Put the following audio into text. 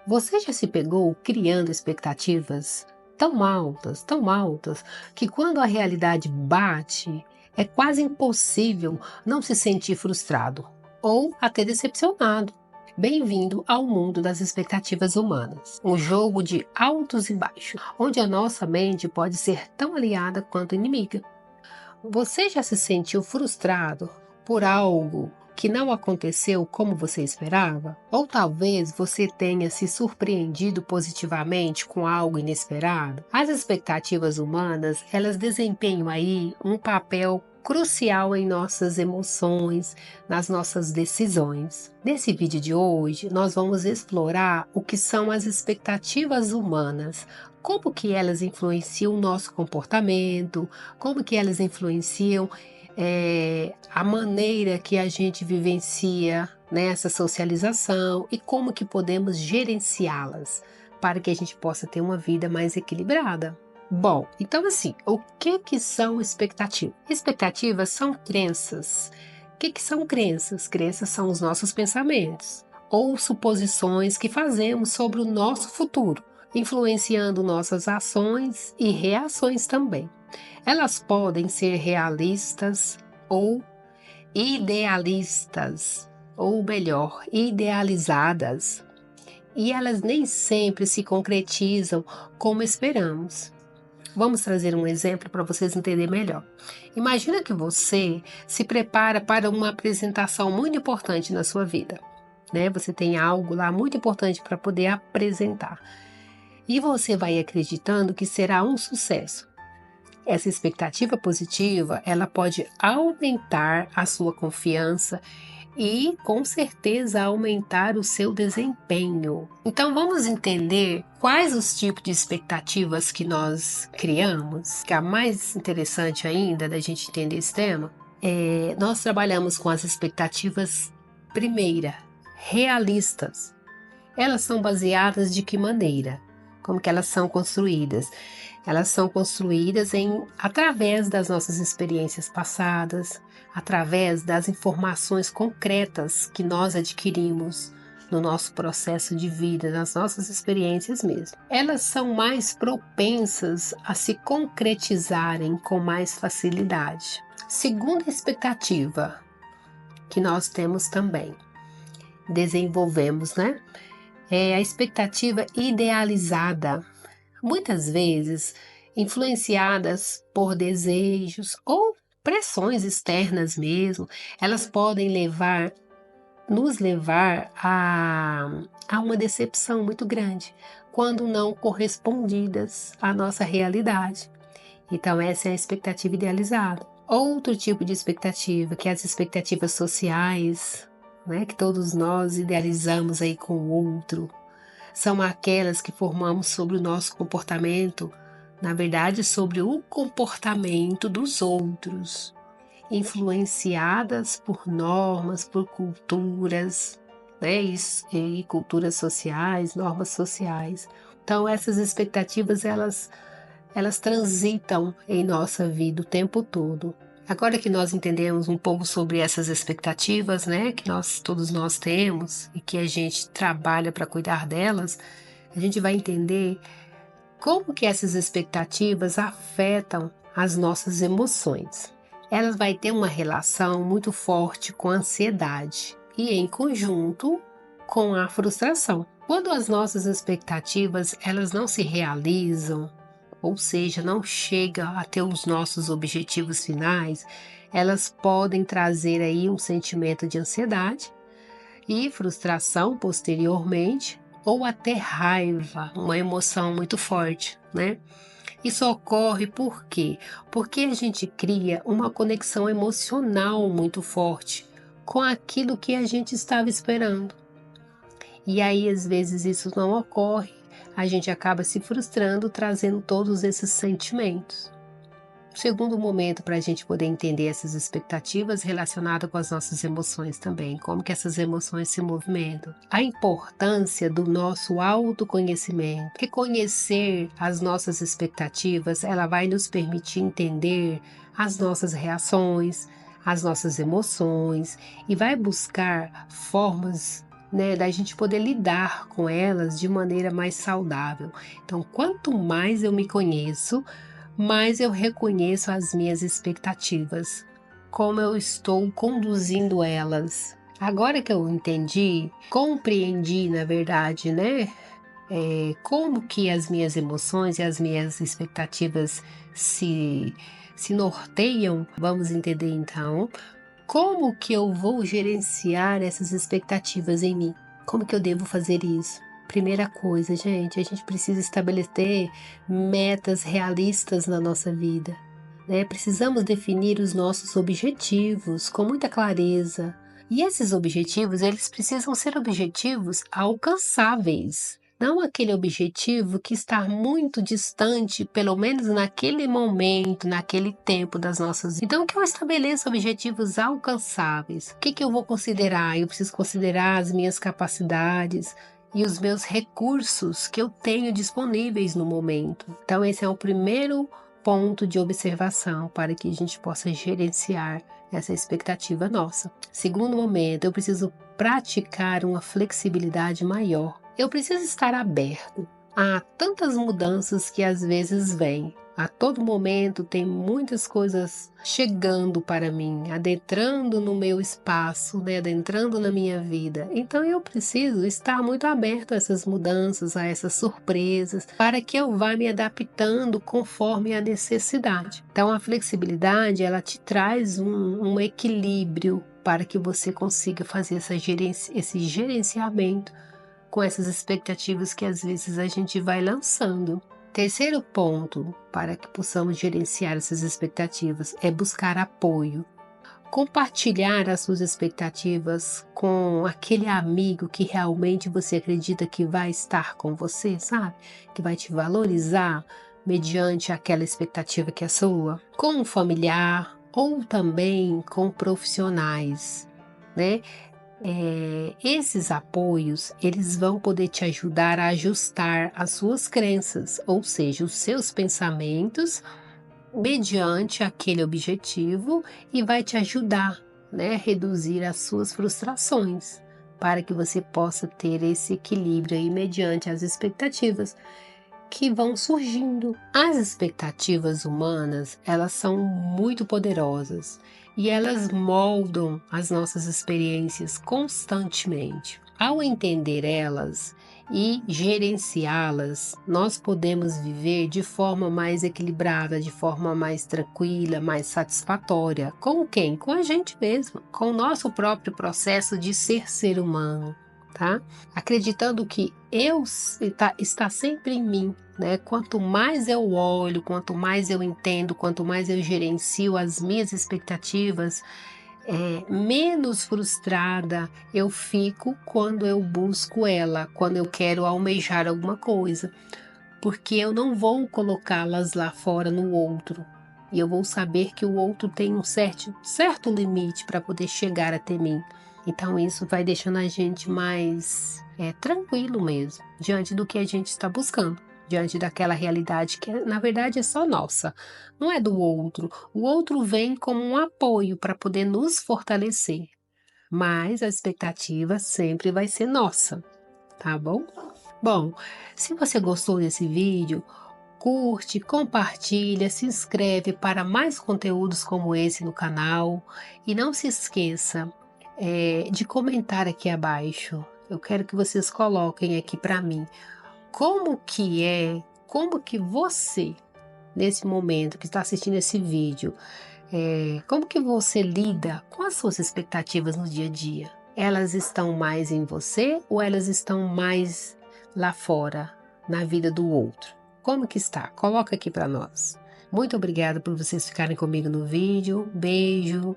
Você já se pegou criando expectativas tão altas, que quando a realidade bate, é quase impossível não se sentir frustrado ou até decepcionado? Bem-vindo ao mundo das expectativas humanas, um jogo de altos e baixos, onde a nossa mente pode ser tão aliada quanto inimiga. Você já se sentiu frustrado por algo que não aconteceu como você esperava? Ou talvez você tenha se surpreendido positivamente com algo inesperado? As expectativas humanas, elas desempenham aí um papel crucial em nossas emoções, nas nossas decisões. Nesse vídeo de hoje, nós vamos explorar o que são as expectativas humanas, como que elas influenciam o nosso comportamento, como que elas influenciam a maneira que a gente vivencia nessa socialização e como que podemos gerenciá-las para que a gente possa ter uma vida mais equilibrada. Bom, então assim, o que são expectativas? Expectativas são crenças. O que são crenças? Crenças são os nossos pensamentos ou suposições que fazemos sobre o nosso futuro, influenciando nossas ações e reações também. Elas podem ser realistas ou idealistas, ou melhor, idealizadas, e elas nem sempre se concretizam como esperamos. Vamos trazer um exemplo para vocês entenderem melhor. Imagina que você se prepara para uma apresentação muito importante na sua vida, né? Você tem algo lá muito importante para poder apresentar. E você vai acreditando que será um sucesso. Essa expectativa positiva, ela pode aumentar a sua confiança e, com certeza, aumentar o seu desempenho. Então, vamos entender quais os tipos de expectativas que nós criamos, que é a mais interessante ainda da gente entender esse tema. Nós trabalhamos com as expectativas, primeira, realistas. Elas são baseadas de que maneira? Como que elas são construídas? Elas são construídas através das nossas experiências passadas, através das informações concretas que nós adquirimos no nosso processo de vida, nas nossas experiências mesmo. Elas são mais propensas a se concretizarem com mais facilidade. Segunda expectativa que nós temos também, desenvolvemos, né? É a expectativa idealizada. Muitas vezes influenciadas por desejos ou pressões externas mesmo, elas podem nos levar a uma decepção muito grande, quando não correspondidas à nossa realidade. Então essa é a expectativa idealizada. Outro tipo de expectativa, que é as expectativas sociais, né, que todos nós idealizamos aí com o outro, são aquelas que formamos sobre o nosso comportamento, na verdade, sobre o comportamento dos outros, influenciadas por normas, por culturas, né, e culturas sociais, normas sociais. Então, essas expectativas, elas transitam em nossa vida o tempo todo. Agora que nós entendemos um pouco sobre essas expectativas, né, que todos nós temos e que a gente trabalha para cuidar delas, a gente vai entender como que essas expectativas afetam as nossas emoções. Elas vão ter uma relação muito forte com a ansiedade e em conjunto com a frustração. Quando as nossas expectativas elas não se realizam, ou seja, não chega a ter os nossos objetivos finais, elas podem trazer aí um sentimento de ansiedade e frustração posteriormente, ou até raiva, uma emoção muito forte, né? Isso ocorre por quê? Porque a gente cria uma conexão emocional muito forte com aquilo que a gente estava esperando. E aí, às vezes, isso não ocorre. A gente acaba se frustrando, trazendo todos esses sentimentos. Segundo momento para a gente poder entender essas expectativas relacionadas com as nossas emoções também, como que essas emoções se movimentam. A importância do nosso autoconhecimento. Reconhecer as nossas expectativas, ela vai nos permitir entender as nossas reações, as nossas emoções e vai buscar formas né, da gente poder lidar com elas de maneira mais saudável. Então, quanto mais eu me conheço, mais eu reconheço as minhas expectativas, como eu estou conduzindo elas. Agora que eu entendi, compreendi, na verdade, né, como que as minhas emoções e as minhas expectativas se norteiam, vamos entender então como que eu vou gerenciar essas expectativas em mim? Como que eu devo fazer isso? Primeira coisa, gente, a gente precisa estabelecer metas realistas na nossa vida, né? Precisamos definir os nossos objetivos com muita clareza. E esses objetivos, eles precisam ser objetivos alcançáveis. Não aquele objetivo que está muito distante, pelo menos naquele momento, naquele tempo das nossas vidas. Então, que eu estabeleça objetivos alcançáveis. O que eu vou considerar? Eu preciso considerar as minhas capacidades e os meus recursos que eu tenho disponíveis no momento. Então, esse é o primeiro ponto de observação para que a gente possa gerenciar essa expectativa nossa. Segundo momento, eu preciso praticar uma flexibilidade maior. Eu preciso estar aberto a tantas mudanças que às vezes vêm. A todo momento tem muitas coisas chegando para mim, adentrando no meu espaço, né? Adentrando na minha vida. Então eu preciso estar muito aberto a essas mudanças, a essas surpresas, para que eu vá me adaptando conforme a necessidade. Então a flexibilidade, ela te traz um equilíbrio para que você consiga fazer esse gerenciamento com essas expectativas que às vezes a gente vai lançando. Terceiro ponto para que possamos gerenciar essas expectativas é buscar apoio. Compartilhar as suas expectativas com aquele amigo que realmente você acredita que vai estar com você, sabe? Que vai te valorizar mediante aquela expectativa que é sua. Com um familiar ou também com profissionais, né? Esses apoios, eles vão poder te ajudar a ajustar as suas crenças, ou seja, os seus pensamentos mediante aquele objetivo e vai te ajudar, né, a reduzir as suas frustrações, para que você possa ter esse equilíbrio aí mediante as expectativas que vão surgindo. As expectativas humanas, elas são muito poderosas e elas moldam as nossas experiências constantemente. Ao entender elas e gerenciá-las, nós podemos viver de forma mais equilibrada, de forma mais tranquila, mais satisfatória. Com quem? Com a gente mesmo, com o nosso próprio processo de ser humano. Tá? Acreditando que está sempre em mim, né? Quanto mais eu olho, quanto mais eu entendo, quanto mais eu gerencio as minhas expectativas, menos frustrada eu fico quando eu busco ela, quando eu quero almejar alguma coisa, porque eu não vou colocá-las lá fora no outro. E eu vou saber que o outro tem um certo limite para poder chegar até mim. Então isso vai deixando a gente mais tranquilo mesmo, diante do que a gente está buscando, diante daquela realidade que na verdade é só nossa, não é do outro. O outro vem como um apoio para poder nos fortalecer, mas a expectativa sempre vai ser nossa, tá bom? Bom, se você gostou desse vídeo, curte, compartilha, se inscreve para mais conteúdos como esse no canal e não se esqueça de comentar aqui abaixo. Eu quero que vocês coloquem aqui para mim como que você, nesse momento que está assistindo esse vídeo, como que você lida com as suas expectativas no dia a dia? Elas estão mais em você ou elas estão mais lá fora, na vida do outro? Como que está? Coloca aqui para nós. Muito obrigada por vocês ficarem comigo no vídeo. Beijo.